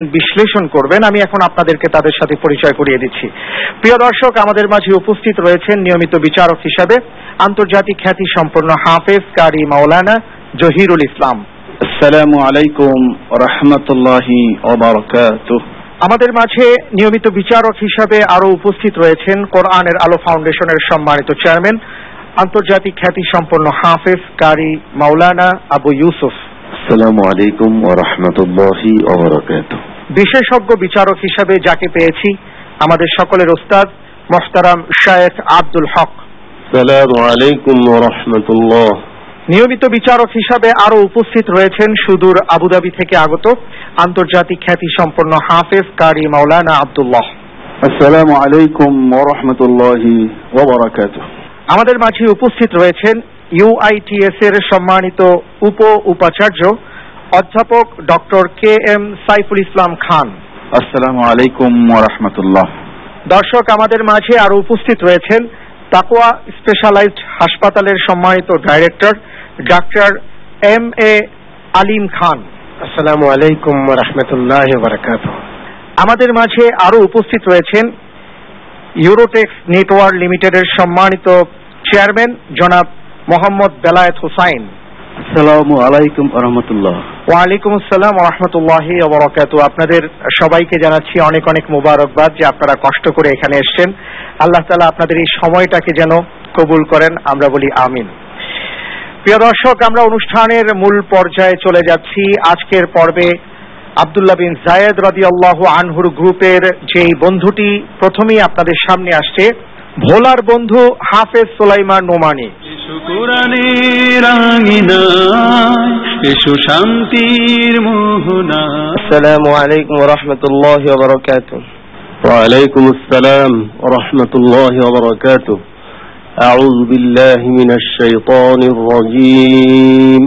বিশ্লেষণ করবেন। আমি এখন আপনাদেরকে তাদের সাথে পরিচয় করিয়ে দিচ্ছি। প্রিয় দর্শক, আমাদের মাঝে উপস্থিত রয়েছেন নিয়মিত বিচারক হিসাবে আন্তর্জাতিক খ্যাতি সম্পন্ন হাফেজ কারি মাওলানা জহিরুল ইসলাম। আসসালামু আলাইকুম ওয়া রাহমাতুল্লাহি ওয়া বারাকাতুহু। আমাদের মাঝে নিয়মিত বিচারক হিসাবে আরো উপস্থিত রয়েছেন কোরআনের আলো ফাউন্ডেশনের সম্মানিত চেয়ারম্যান আন্তর্জাতিক খ্যাতি সম্পন্ন হাফেজ কারি মাওলানা আবু ইউসুফ। আসসালামু আলাইকুম ওয়া রাহমাতুল্লাহি ওয়া বারাকাতুহু। বিশেষজ্ঞ বিচারক হিসাবে যাকে পেয়েছি আমাদের সকলের ওস্তাদ মোহতারাম শায়েখ আব্দুল হক। আসসালামু আলাইকুম ওয়া রাহমাতুল্লাহ। নিয়মিত বিচারক হিসাবে আরো উপস্থিত রয়েছেন সুদূর আবুধাবি থেকে আগত আন্তর্জাতিক খ্যাতি সম্পন্ন হাফেজ কারি মাওলানা আব্দুল্লাহ। আসসালামু আলাইকুম ওয়া রাহমাতুল্লাহি ওয়া বারাকাতুহু। আমাদের মাঝে উপস্থিত রয়েছেন ইউআইটিএস এর সম্মানিত উপাচার্য অধ্যাপক doctor K M Saiful Islam Khan. আসসালামু আলাইকুম ওয়া রাহমাতুল্লাহ। দর্শক, আমাদের মাঝে আরো উপস্থিত রয়েছেন তাকওয়া স্পেশালাইজড হাসপাতালের সম্মানিত ডাইরেক্টর ডক্টর এম এ আলিম খান। আসসালামু আলাইকুম ওয়া রাহমাতুল্লাহি ওয়া বারাকাতুহু। আমাদের মাঝে আরো উপস্থিত রয়েছেন ইউরোটেক্স নেটওয়ার্ক লিমিটেডের সম্মানিত চেয়ারম্যান জনাব মোহাম্মদ বেলায়েত হুসাইন। আসসালামু আলাইকুম ওয়া রাহমাতুল্লাহ। ওয়া আলাইকুম আসসালাম ওয়া রাহমাতুল্লাহি ওয়া বারাকাতুহু। আপনাদের সবাইকে জানাচ্ছি অনেক অনেক মোবারকবাদ যে আপনারা কষ্ট করে এখানে এসেছেন। আল্লাহ তাআলা আপনাদের এই সময়টাকে যেন কবুল করেন, আমরা বলি আমিন। প্রিয় দর্শক, আমরা অনুষ্ঠানের মূল পর্যায়ে চলে যাচ্ছি। আজকের পর্বে আব্দুল্লাহ বিন যায়েদ রাদিয়াল্লাহু আনহুর গ্রুপের যেই বন্ধুটি প্রথমেই আপনাদের সামনে আসছে, ভোলার বন্ধু হাফেজ সুলাইমান নোমানী। শান্তির মোহনা। আসসালামু আলাইকুম ওয়া রাহমাতুল্লাহি ওয়া বারাকাতুহু। ওয়া আলাইকুম আসসালাম ওয়া রাহমাতুল্লাহি ওয়া বারাকাতুহু। আউযু বিল্লাহি মিনাশ শাইতানির রাজীম।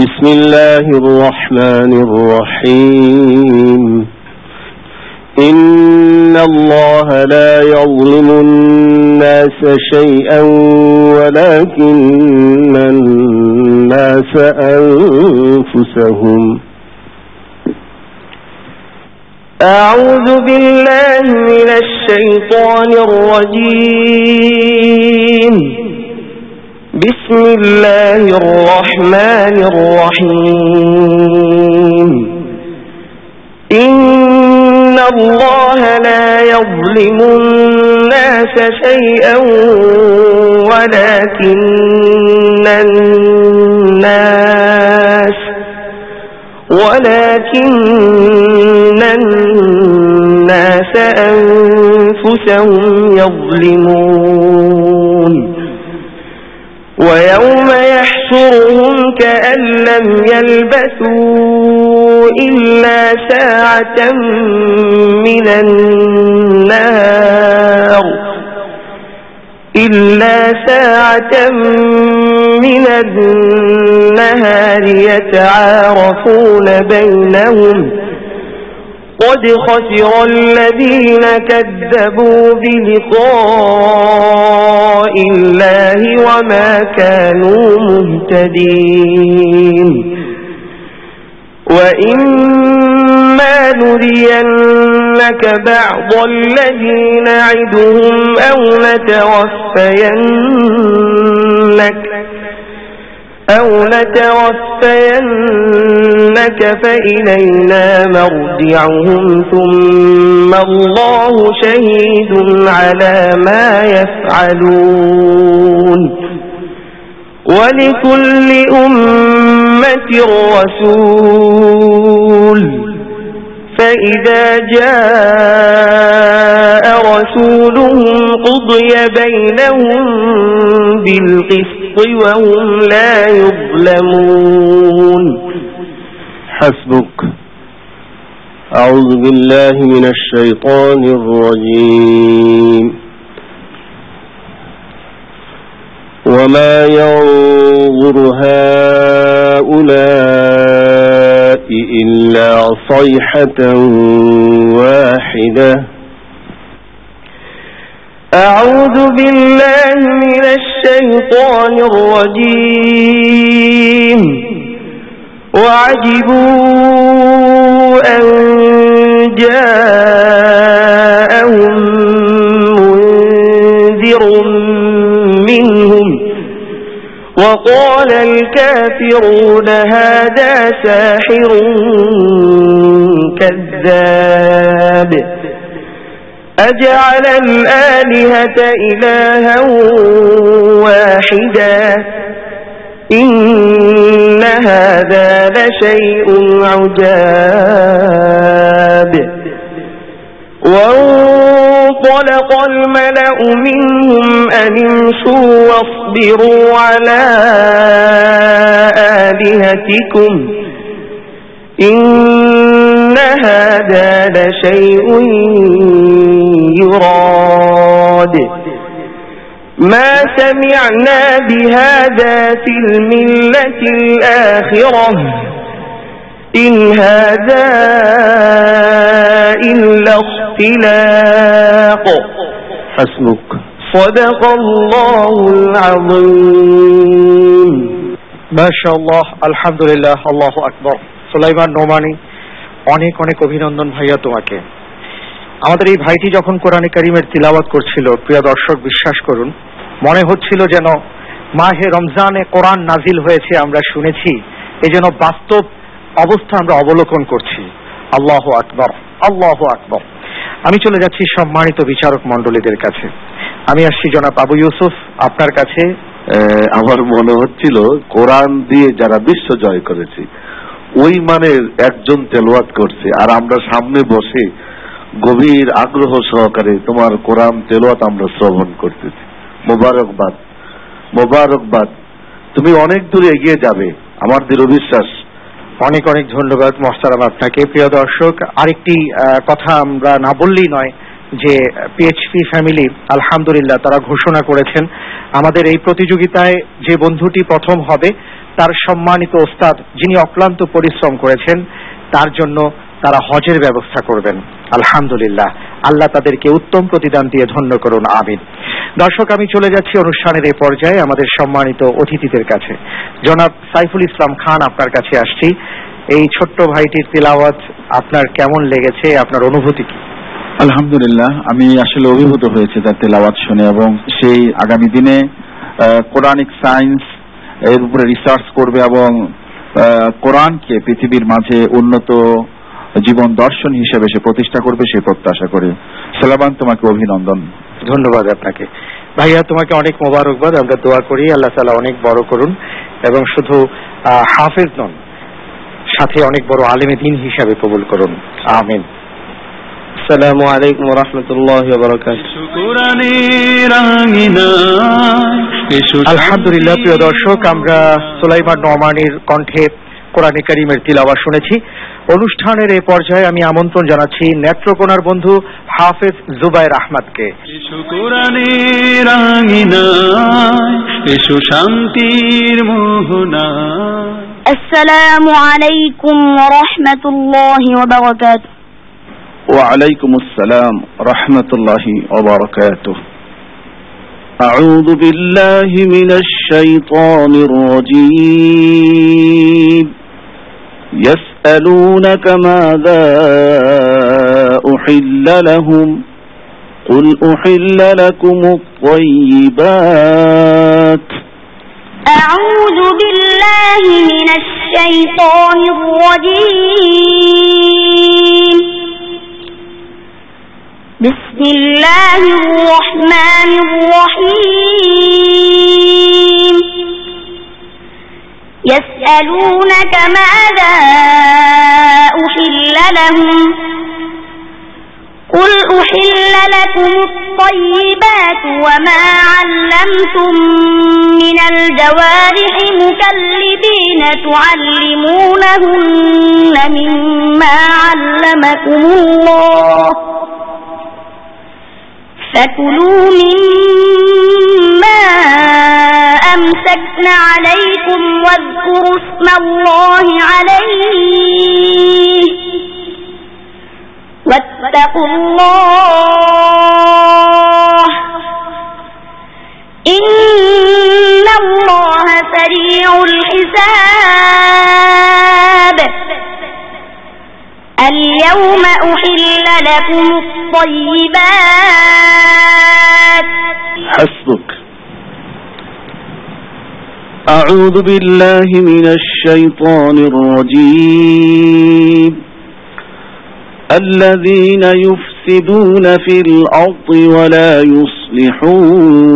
বিসমিল্লাহির রহমানির রহিম। إن الله لا يظلم الناس شيئا ولكن الناس أنفسهم. أعوذ بالله من الشيطان الرجيم. بسم الله الرحمن الرحيم. إن الله لا يظلم الناس شيئا ولكن الناس أنفسهم يظلمون. ويوم يحشرهم كأن لم يلبثوا إلا ساعة من النهار يتعارفون بينهم قد خسر الذين كذبوا بلقاء الله وما كانوا مهتدين. وإما نرينك بعض الذي نعدهم أو نتوفينك فإلينا مرجعهم ثم الله شهيد على ما يفعلون. ولكل أمة رسول فإذا جاء رسولهم قضي بينهم بالقسط وهم لا يظلمون. حسبك. أعوذ بالله من الشيطان الرجيم. وما ينظر هؤلاء إلا صيحة واحدة. أعوذ بالله من الشيطان الرجيم. وعجبوا أن جاءهم منذر منهم وقال الكافرون هذا ساحر كذاب أجعل الآلهة إلها واحدا إن هذا لشيء عجاب وانطلق الملأ منهم أن امشوا واصبروا على آلهتكم إن هذا لشيء يراد ما سمعنا بهذا في الملة الآخرة إن هذا إلا اختلاق حسبك صدق الله العظيم ما شاء الله আলহামদুলিল্লাহ আল্লাহু আকবার। সুলাইমান নোমানী, অনেক অনেক অভিনন্দন ভাইয়া তোমাকে। আমাদের এই ভাইটি যখন কোরআনে কারিমের তিলাওয়াত করছিল, প্রিয় দর্শক বিশ্বাস করুন, মনে হচ্ছিল যেন মাহে রমজানে কোরআন নাজিল হয়েছে আমরা শুনেছি, এই যেন বাস্তব অবস্থা আমরা অবলোকন করছি। আল্লাহু আকবার, আল্লাহু আকবার। আমি চলে যাচ্ছি সম্মানিত বিচারক মণ্ডলীদের কাছে। আমি আসছি জনাব আবু ইউসুফ আপনার কাছে। আমার মনে হচ্ছিল কোরআন দিয়ে যারা বিশ্ব জয় করেছে ওই মানের একজন তেলাওয়াত করছে, আর আমরা সামনে বসে গভীর আগ্রহ সহকারে তোমার কোরআন তেলাওয়াত আমরা শ্রবণ করতেছি। মোবারকবাদ, মোবারকবাদ। তুমি অনেক দূরে এগিয়ে যাবে, আমার দৃঢ় বিশ্বাস। অনেক অনেক ধন্যবাদ মোহতারাম আপনাকে। প্রিয় দর্শক, আরেকটি কথা আমরা না বললেই নয় যে পিএইচপি ফ্যামিলি আলহামদুলিল্লাহ তারা ঘোষণা করেছেন আমাদের এই প্রতিযোগিতায় যে বন্ধুটি প্রথম হবে তার সম্মানিত ওস্তাদ যিনি অক্লান্ত পরিশ্রম করেছেন তার জন্য তারা হজের ব্যবস্থা করবেন। আলহামদুলিল্লাহ, আল্লাহ তাদেরকে উত্তম প্রতিদান দিয়ে ধন্য করুন, আমিন। দর্শক, আমি চলে যাচ্ছি অনুষ্ঠানের এই পর্যায়ে আমাদের সম্মানিত অতিথিদের কাছে। জনাব সাইফুল ইসলাম খান আপনার কাছে আসছি। এই ছোট্ট ভাইটির তিলাওয়াত আপনার কেমন লেগেছে, আপনার অনুভূতি কি? আলহামদুলিল্লাহ, আমি আসলে অভিভূত হয়েছি তার তেলাওয়াত শুনে, এবং সেই আগামী দিনে কোরআনিক সায়েন্স এর উপরে রিসার্চ করবে এবং কোরআনকে পৃথিবীর মাঝে উন্নত জীবন দর্শন হিসেবে সে প্রতিষ্ঠা করবে সেই প্রত্যাশা করি। সালামান, তোমাকে অভিনন্দন। ধন্যবাদ আপনাকে ভাইয়া, তোমাকে অনেক মোবারকবাদ। আমরা দোয়া করি আল্লাহ তাআলা অনেক বড় করুন এবং শুধু হাফেজ নন, সাথে অনেক বড় আলেমে দ্বীন হিসাবে কবুল করুন, আমিন। আসসালামু আলাইকুম ওয়া রাহমাতুল্লাহি ওয়া বারাকাতুহু। আলহামদুলিল্লাহ, প্রিয় দর্শক, আমরা সুলাইমান নোমানীর কণ্ঠে কোরআনে কারীমের তিলাওয়াত শুনেছি। অনুষ্ঠানের এই পর্যায়ে আমি আমন্ত্রণ জানাচ্ছি নেত্রকোনার বন্ধু হাফেজ জুবায়ের আহমদকে। শান্তির মোহনা। আসসালামু আলাইকুম ওয়া রাহমাতুল্লাহি ওয়া বারাকাতুহু। وعليكم السلام ورحمة الله وبركاته. أعوذ بالله من الشيطان الرجيم. يسألونك ماذا أحل لهم قل أحل لكم الطيبات. أعوذ بالله من الشيطان الرجيم. بسم الله الرحمن الرحيم. يسألونك ماذا أحل لهم قل أحل لكم الطيبات وما علمتم من الجوارح مكلبين تعلمونهن مما علمكم الله فكلوا مما أمسكن عليكم واذكروا اسم الله عليه واتقوا الله إن الله سريع الحساب. اليوم أحل لكم الطيبات. حسبك. أعوذ بالله من الشيطان الرجيم. الذين يفسدون في الأرض ولا يصلحون.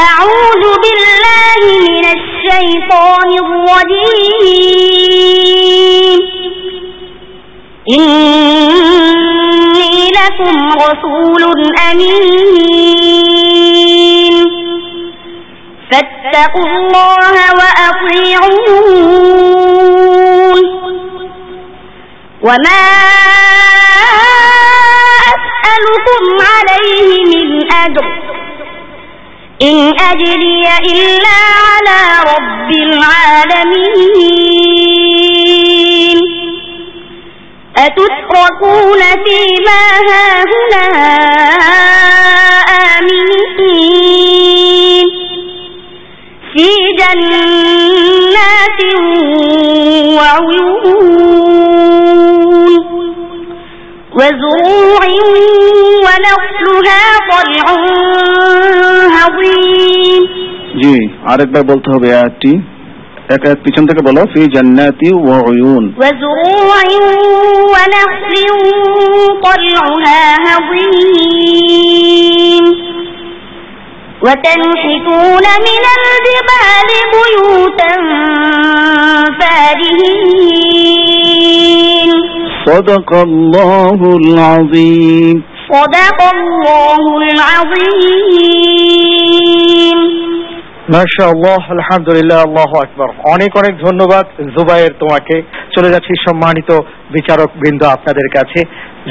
أعوذ بالله من الشيطان الرجيم. إني لكم رسول أمين فاتقوا الله وأطيعون. وما أسألكم عليه من أجر إن أجري إلا على رب العالمين. أتتركون فيما هاهنا آمنين في جنات وعيون وزروع ونخلها طلع هضيم. জি, আরেকবার বলতে হবে আয়াতটি। এক আয়াত পিছন থেকে বলো। ফি জান্নাতি ওয়া উয়ুন। وزروع ونخل طلعها هضيم وتنحتون من الجبال بيوتا فارهين. صدق الله العظيم. صدق الله العظيم. মাশাআল্লাহ, আলহামদুলিল্লাহ, আল্লাহু আকবার। অনেক অনেক ধন্যবাদ জুবায়ের তোমাকে। চলে যাচ্ছি সম্মানিত বিচারক বৃন্দ আপনাদের কাছে।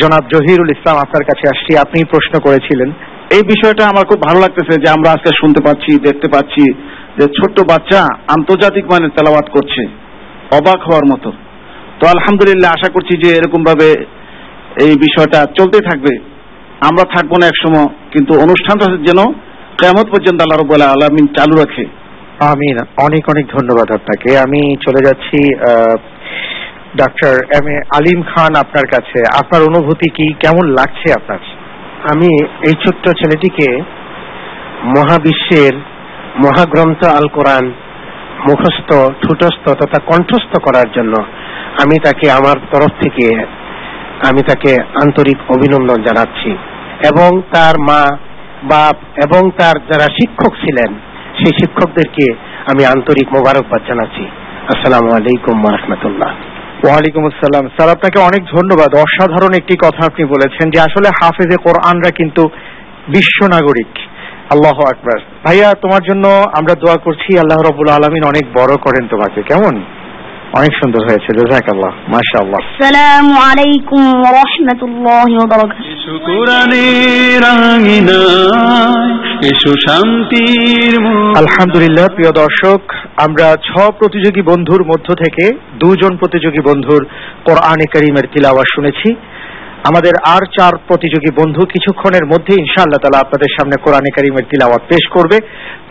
জনাব জহিরুল ইসলাম, আপনার কাছে আসছি। আপনি প্রশ্ন করেছিলেন। এই বিষয়টা আমার খুব ভালো লাগতেছে যে আমরা আজকে শুনতে পাচ্ছি, দেখতে পাচ্ছি যে ছোট্ট বাচ্চা আন্তর্জাতিক মানের তেলাওয়াত করছে, অবাক হওয়ার মতো। তো আলহামদুলিল্লাহ, আশা করছি যে এরকম ভাবে এই বিষয়টা চলতে থাকবে। আমরা থাকবো না একসময়, কিন্তু অনুষ্ঠানটা যেন কিয়ামত পর্যন্ত আল্লাহ রাব্বুল আলামিন চালু রাখে। আমিন। অনেক অনেক ধন্যবাদ আপনাকে। আমি চলে যাচ্ছি ডক্টর এম এ আলিম খান, আপনার কাছে। আপনার অনুভূতি কি, কেমন লাগছে আপনার? আমি এই ছোট্ট ছেলেটিকে মহাবিশ্বের মহাগ্রন্থ আল কোরআন মুখস্থ, ঠুটস্থ তথা কণ্ঠস্থ করার জন্য আমি তাকে আমার তরফ থেকে আমি তাকে আন্তরিক অভিনন্দন জানাচ্ছি, এবং তার মা, বাপ এবং তার যারা শিক্ষক ছিলেন সেই শিক্ষকদেরকে আমি আন্তরিক মোবারকবাদ জানাচ্ছি। আসসালামু আলাইকুম ওয়া রাহমাতুল্লাহ। ওয়ালাইকুম আসসালাম। স্যার, আপনাকে অনেক ধন্যবাদ। অসাধারণ একটি কথা আপনি বলেছেন যে আসলে হাফেজে কোরআনরা কিন্তু বিশ্ব নাগরিক। আল্লাহু আকবার। ভাইয়া, তোমার জন্য আমরা দোয়া করছি, আল্লাহ রাব্বুল আলামিন অনেক বড় করেন তোমাকে। কেমন? অনেক সুন্দর হয়েছে, জাযাকাল্লাহ, মাশাআল্লাহ। আসসালামু আলাইকুম ওয়া রাহমাতুল্লাহি ওয়া বারাকাতুহু। এসো কোরআনের আঙিনায়, এসো শান্তির মূল। আলহামদুলিল্লাহ। প্রিয় দর্শক, আমরা 6 প্রতিযোগী বন্ধুর মধ্য থেকে 2 জন প্রতিযোগী বন্ধুর কোরআনে কারীমের তিলাওয়াত শুনেছি। আমাদের আর 4 প্রতিযোগী বন্ধু কিছুক্ষণের মধ্যে ইনশাআল্লাহ তাআলা আপনাদের সামনে কোরআনে কারীমের তিলাওয়াত পেশ করবে।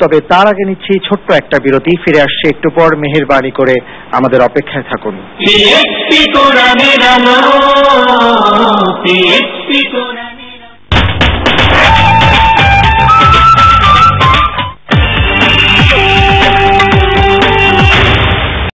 তবে তার আগে নিচ্ছি ছোট্ট একটা বিরতি। ফিরে আসছে একটু পর। মেহেরবানি করে আমাদের অপেক্ষায় থাকুন।